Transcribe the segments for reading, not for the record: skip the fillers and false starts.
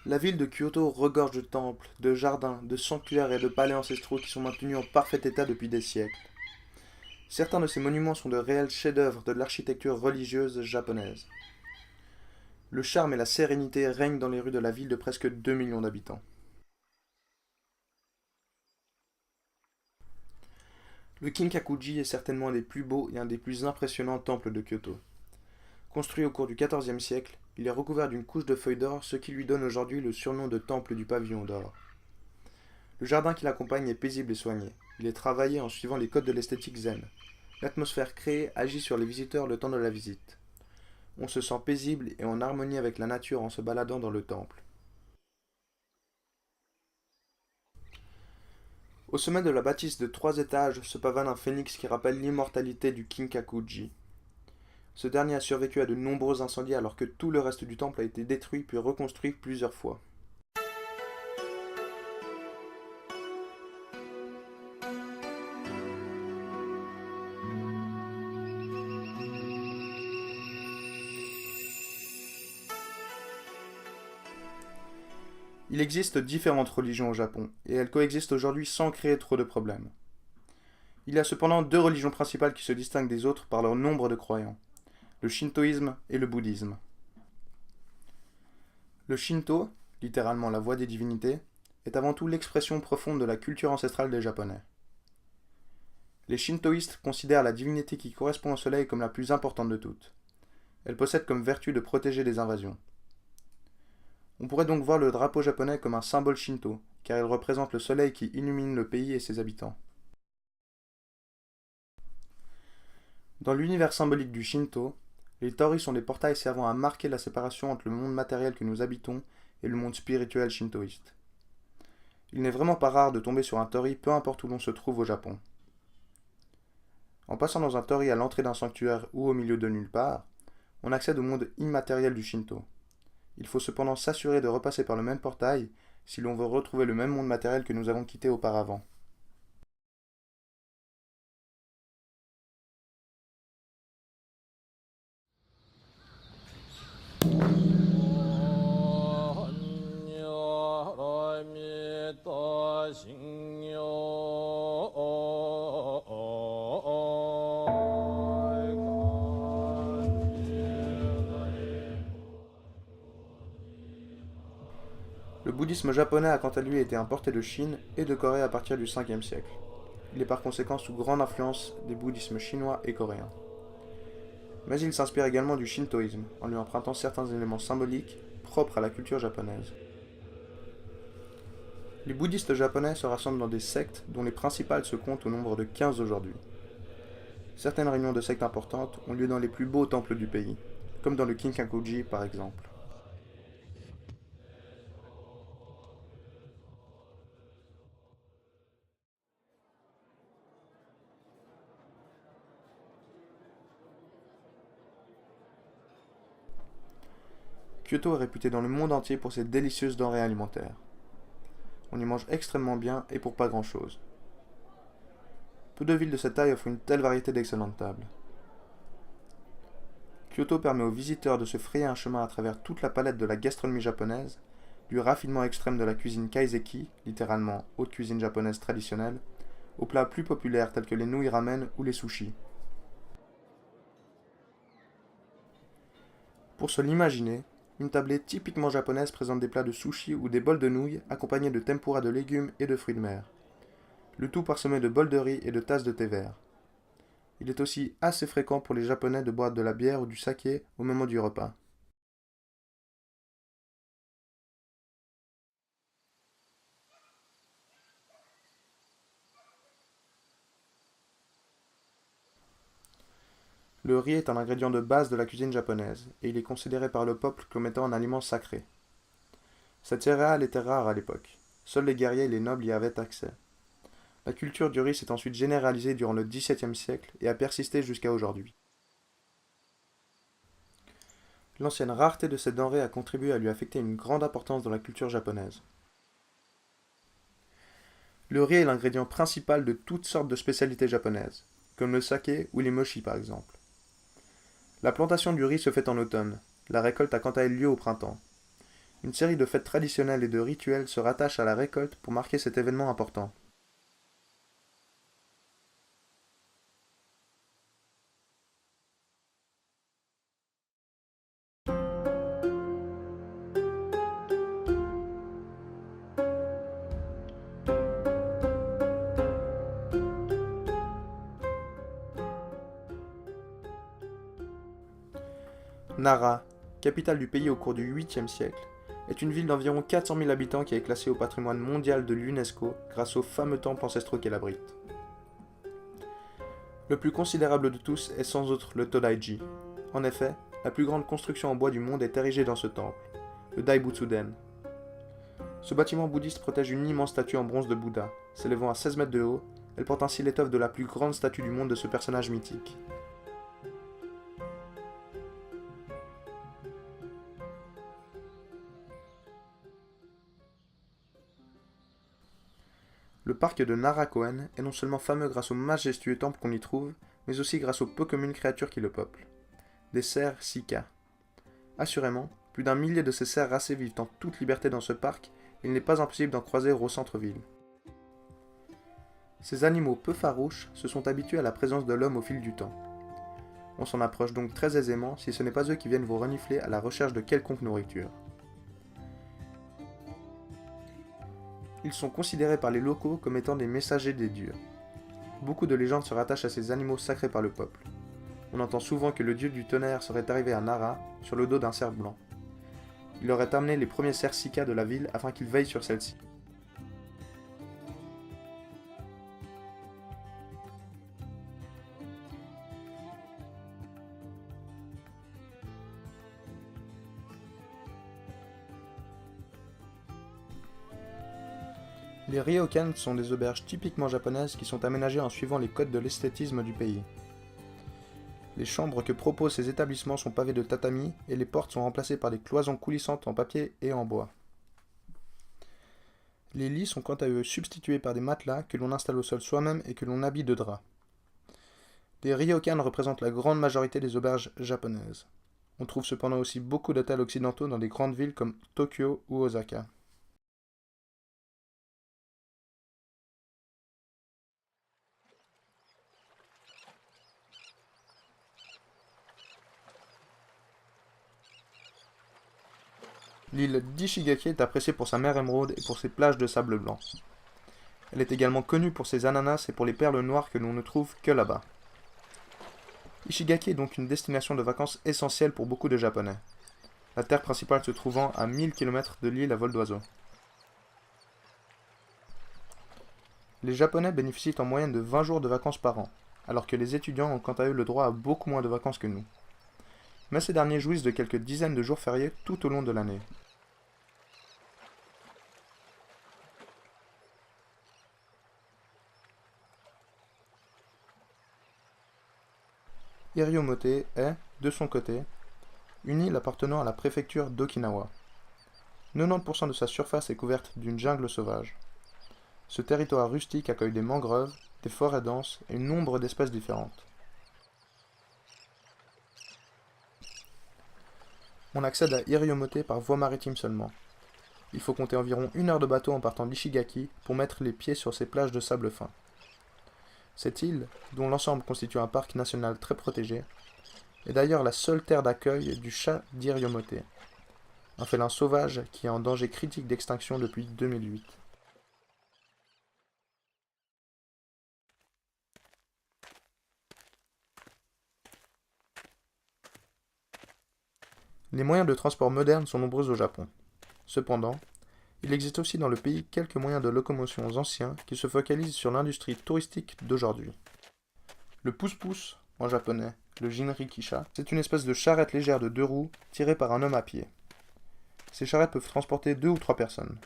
La ville de Kyoto regorge de temples, de jardins, de sanctuaires et de palais ancestraux qui sont maintenus en parfait état depuis des siècles. Certains de ces monuments sont de réels chefs-d'œuvre de l'architecture religieuse japonaise. Le charme et la sérénité règnent dans les rues de la ville de presque 2 millions d'habitants. Le Kinkakuji est certainement un des plus beaux et un des plus impressionnants temples de Kyoto. Construit au cours du XIVe siècle, il est recouvert d'une couche de feuilles d'or, ce qui lui donne aujourd'hui le surnom de temple du pavillon d'or. Le jardin qui l'accompagne est paisible et soigné. Il est travaillé en suivant les codes de l'esthétique zen. L'atmosphère créée agit sur les visiteurs le temps de la visite. On se sent paisible et en harmonie avec la nature en se baladant dans le temple. Au sommet de la bâtisse de 3 étages se pavane un phénix qui rappelle l'immortalité du Kinkakuji. Ce dernier a survécu à de nombreux incendies alors que tout le reste du temple a été détruit puis reconstruit plusieurs fois. Il existe différentes religions au Japon, et elles coexistent aujourd'hui sans créer trop de problèmes. Il y a cependant deux religions principales qui se distinguent des autres par leur nombre de croyants, le shintoïsme et le bouddhisme. Le shinto, littéralement la voie des divinités, est avant tout l'expression profonde de la culture ancestrale des Japonais. Les shintoïstes considèrent la divinité qui correspond au soleil comme la plus importante de toutes. Elle possède comme vertu de protéger des invasions. On pourrait donc voir le drapeau japonais comme un symbole shinto, car il représente le soleil qui illumine le pays et ses habitants. Dans l'univers symbolique du shinto, les torii sont des portails servant à marquer la séparation entre le monde matériel que nous habitons et le monde spirituel shintoïste. Il n'est vraiment pas rare de tomber sur un torii peu importe où l'on se trouve au Japon. En passant dans un torii à l'entrée d'un sanctuaire ou au milieu de nulle part, on accède au monde immatériel du Shinto. Il faut cependant s'assurer de repasser par le même portail si l'on veut retrouver le même monde matériel que nous avons quitté auparavant. Le bouddhisme japonais a quant à lui été importé de Chine et de Corée à partir du 5e siècle. Il est par conséquent sous grande influence des bouddhismes chinois et coréens. Mais il s'inspire également du shintoïsme, en lui empruntant certains éléments symboliques propres à la culture japonaise. Les bouddhistes japonais se rassemblent dans des sectes dont les principales se comptent au nombre de 15 aujourd'hui. Certaines réunions de sectes importantes ont lieu dans les plus beaux temples du pays, comme dans le Kinkakuji par exemple. Kyoto est réputé dans le monde entier pour ses délicieuses denrées alimentaires. On y mange extrêmement bien et pour pas grand chose. Peu de villes de cette taille offrent une telle variété d'excellentes tables. Kyoto permet aux visiteurs de se frayer un chemin à travers toute la palette de la gastronomie japonaise, du raffinement extrême de la cuisine kaiseki, littéralement haute cuisine japonaise traditionnelle, aux plats plus populaires tels que les nouilles ramen ou les sushis. Pour se l'imaginer, une tablée typiquement japonaise présente des plats de sushi ou des bols de nouilles accompagnés de tempura de légumes et de fruits de mer. Le tout parsemé de bols de riz et de tasses de thé vert. Il est aussi assez fréquent pour les Japonais de boire de la bière ou du saké au moment du repas. Le riz est un ingrédient de base de la cuisine japonaise, et il est considéré par le peuple comme étant un aliment sacré. Cette céréale était rare à l'époque. Seuls les guerriers et les nobles y avaient accès. La culture du riz s'est ensuite généralisée durant le XVIIe siècle et a persisté jusqu'à aujourd'hui. L'ancienne rareté de cette denrée a contribué à lui affecter une grande importance dans la culture japonaise. Le riz est l'ingrédient principal de toutes sortes de spécialités japonaises, comme le saké ou les mochi par exemple. La plantation du riz se fait en automne, la récolte a quant à elle lieu au printemps. Une série de fêtes traditionnelles et de rituels se rattachent à la récolte pour marquer cet événement important. Nara, capitale du pays au cours du 8e siècle, est une ville d'environ 400 000 habitants qui est classée au patrimoine mondial de l'UNESCO grâce aux fameux temples ancestraux qu'elle abrite. Le plus considérable de tous est sans autre le Todaiji. En effet, la plus grande construction en bois du monde est érigée dans ce temple, le Daibutsu-den. Ce bâtiment bouddhiste protège une immense statue en bronze de Bouddha, s'élevant à 16 mètres de haut. Elle porte ainsi l'étoffe de la plus grande statue du monde de ce personnage mythique. Le parc de Nara-Koen est non seulement fameux grâce au majestueux temple qu'on y trouve, mais aussi grâce aux peu communes créatures qui le peuplent. Des cerfs Sika. Assurément, plus d'un millier de ces cerfs racés vivent en toute liberté dans ce parc, et il n'est pas impossible d'en croiser au centre-ville. Ces animaux peu farouches se sont habitués à la présence de l'homme au fil du temps. On s'en approche donc très aisément si ce n'est pas eux qui viennent vous renifler à la recherche de quelconque nourriture. Ils sont considérés par les locaux comme étant des messagers des dieux. Beaucoup de légendes se rattachent à ces animaux sacrés par le peuple. On entend souvent que le dieu du tonnerre serait arrivé à Nara sur le dos d'un cerf blanc. Il aurait amené les premiers cerfs Sika de la ville afin qu'ils veillent sur celle-ci. Les ryokan sont des auberges typiquement japonaises qui sont aménagées en suivant les codes de l'esthétisme du pays. Les chambres que proposent ces établissements sont pavées de tatami et les portes sont remplacées par des cloisons coulissantes en papier et en bois. Les lits sont quant à eux substitués par des matelas que l'on installe au sol soi-même et que l'on habille de drap. Les ryokan représentent la grande majorité des auberges japonaises. On trouve cependant aussi beaucoup d'hôtels occidentaux dans des grandes villes comme Tokyo ou Osaka. L'île d'Ishigaki est appréciée pour sa mer émeraude et pour ses plages de sable blanc. Elle est également connue pour ses ananas et pour les perles noires que l'on ne trouve que là-bas. Ishigaki est donc une destination de vacances essentielle pour beaucoup de Japonais, la terre principale se trouvant à 1000 km de l'île à vol d'oiseau. Les Japonais bénéficient en moyenne de 20 jours de vacances par an, alors que les étudiants ont quant à eux le droit à beaucoup moins de vacances que nous. Mais ces derniers jouissent de quelques dizaines de jours fériés tout au long de l'année. Iriomote est, de son côté, une île appartenant à la préfecture d'Okinawa. 90% de sa surface est couverte d'une jungle sauvage. Ce territoire rustique accueille des mangroves, des forêts denses et nombre d'espèces différentes. On accède à Iriomote par voie maritime seulement. Il faut compter environ 1 heure de bateau en partant d'Ishigaki pour mettre les pieds sur ces plages de sable fin. Cette île, dont l'ensemble constitue un parc national très protégé, est d'ailleurs la seule terre d'accueil du chat d'Iriomote, un félin sauvage qui est en danger critique d'extinction depuis 2008. Les moyens de transport modernes sont nombreux au Japon. Cependant, il existe aussi dans le pays quelques moyens de locomotion anciens qui se focalisent sur l'industrie touristique d'aujourd'hui. Le pousse-pousse, en japonais, le jinrikisha, c'est une espèce de charrette légère de 2 roues tirée par un homme à pied. Ces charrettes peuvent transporter 2 ou 3 personnes.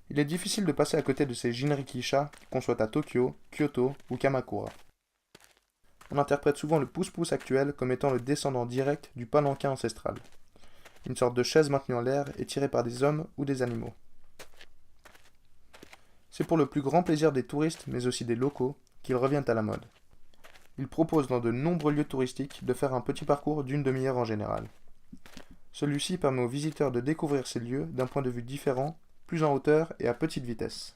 Il est difficile de passer à côté de ces jinrikisha, qu'on soit à Tokyo, Kyoto ou Kamakura. On interprète souvent le pousse-pousse actuel comme étant le descendant direct du palanquin ancestral, une sorte de chaise maintenue en l'air et tirée par des hommes ou des animaux. C'est pour le plus grand plaisir des touristes, mais aussi des locaux, qu'ils reviennent à la mode. Ils proposent dans de nombreux lieux touristiques de faire un petit parcours d'une demi-heure en général. Celui-ci permet aux visiteurs de découvrir ces lieux d'un point de vue différent, plus en hauteur et à petite vitesse.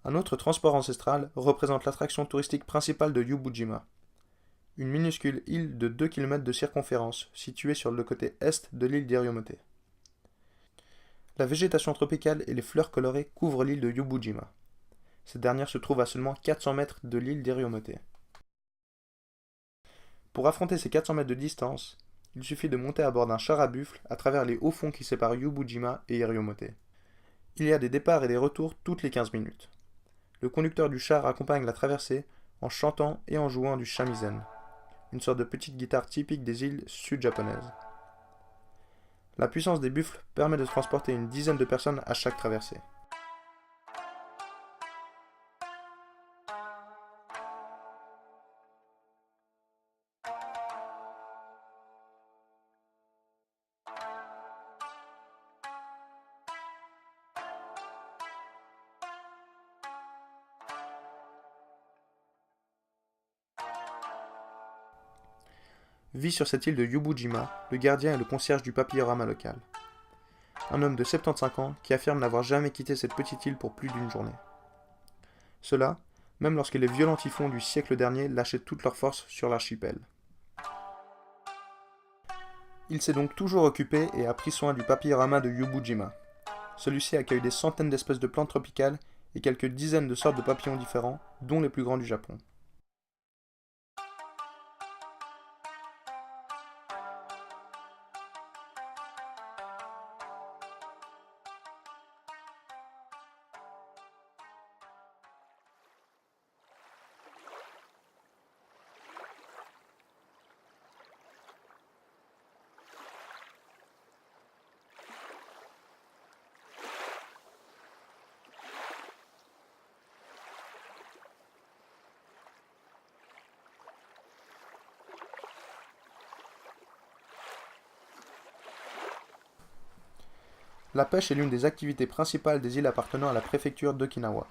Un autre transport ancestral représente l'attraction touristique principale de Yubujima, une minuscule île de 2 km de circonférence située sur le côté est de l'île d'Iriomote. La végétation tropicale et les fleurs colorées couvrent l'île de Yubujima. Cette dernière se trouve à seulement 400 mètres de l'île d'Iriomote. Pour affronter ces 400 mètres de distance, il suffit de monter à bord d'un char à buffle à travers les hauts fonds qui séparent Yubujima et Iriomote. Il y a des départs et des retours toutes les 15 minutes. Le conducteur du char accompagne la traversée en chantant et en jouant du shamisen, une sorte de petite guitare typique des îles sud-japonaises. La puissance des buffles permet de transporter une dizaine de personnes à chaque traversée. Vit sur cette île de Yubujima le gardien et le concierge du papyrama local. Un homme de 75 ans qui affirme n'avoir jamais quitté cette petite île pour plus d'une journée. Cela, même lorsque les violents typhons du siècle dernier lâchaient toute leur force sur l'archipel. Il s'est donc toujours occupé et a pris soin du papyrama de Yubujima. Celui-ci accueille des centaines d'espèces de plantes tropicales et quelques dizaines de sortes de papillons différents, dont les plus grands du Japon. La pêche est l'une des activités principales des îles appartenant à la préfecture d'Okinawa.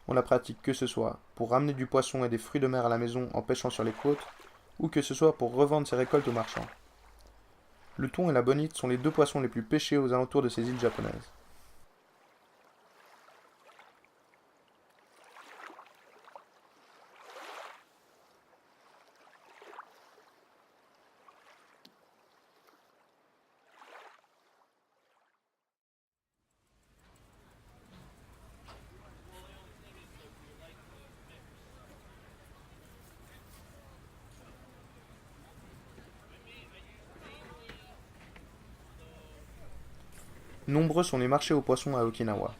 On la pratique que ce soit pour ramener du poisson et des fruits de mer à la maison en pêchant sur les côtes, ou que ce soit pour revendre ses récoltes aux marchands. Le thon et la bonite sont les deux poissons les plus pêchés aux alentours de ces îles japonaises. Nombreux sont les marchés aux poissons à Okinawa.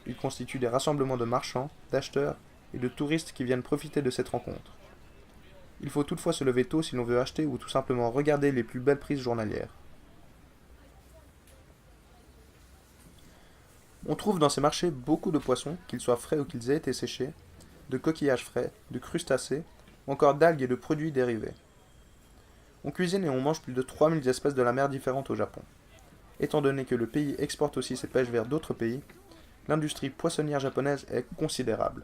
Ils constituent des rassemblements de marchands, d'acheteurs et de touristes qui viennent profiter de cette rencontre. Il faut toutefois se lever tôt si l'on veut acheter ou tout simplement regarder les plus belles prises journalières. On trouve dans ces marchés beaucoup de poissons, qu'ils soient frais ou qu'ils aient été séchés, de coquillages frais, de crustacés, ou encore d'algues et de produits dérivés. On cuisine et on mange plus de 3000 espèces de la mer différentes au Japon. Étant donné que le pays exporte aussi ses pêches vers d'autres pays, l'industrie poissonnière japonaise est considérable.